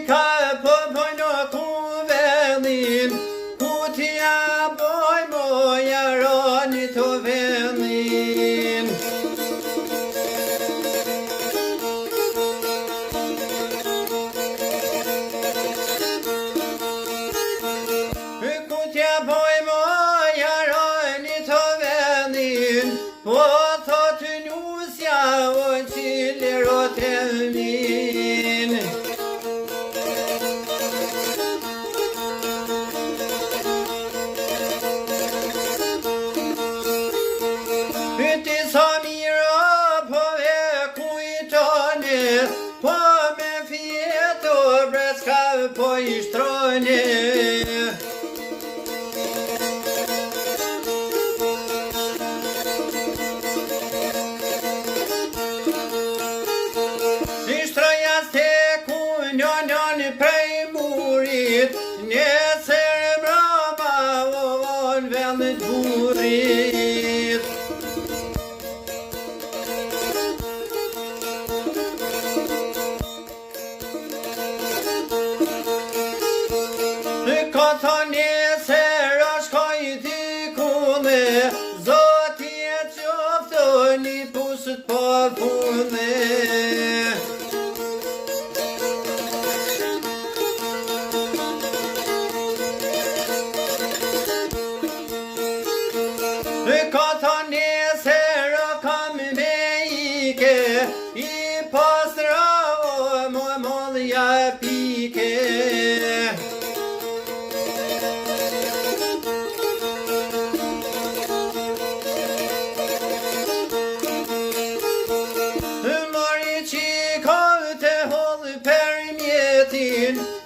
ka po pojno ku vendin, ku t'ja boj moja roni të vendin. Ku t'ja boj moja roni të vendin, po thot njusja o qiller o telmin. Pyti sa mira po e kujtone, po me fjet o breska po i shtrone. Si shtroja se ku njën prej murit, nesër mbrapa o von vendet burit. Ka thonë nesër është koj dikune, Zoti e qoftë një pusët po pune. Ka thonë nesër kam me ike, I pastra o më mollja pike.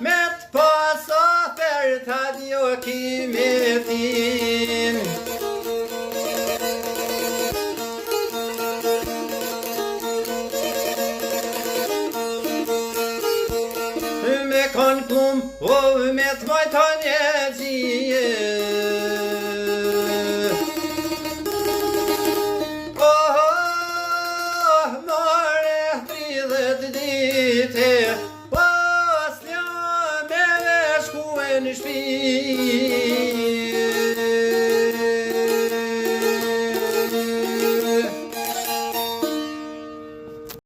Me t'pasa për t'adjo kimetin. Me kon plum, o me t'majton e gjie. More 30 dite, në shpi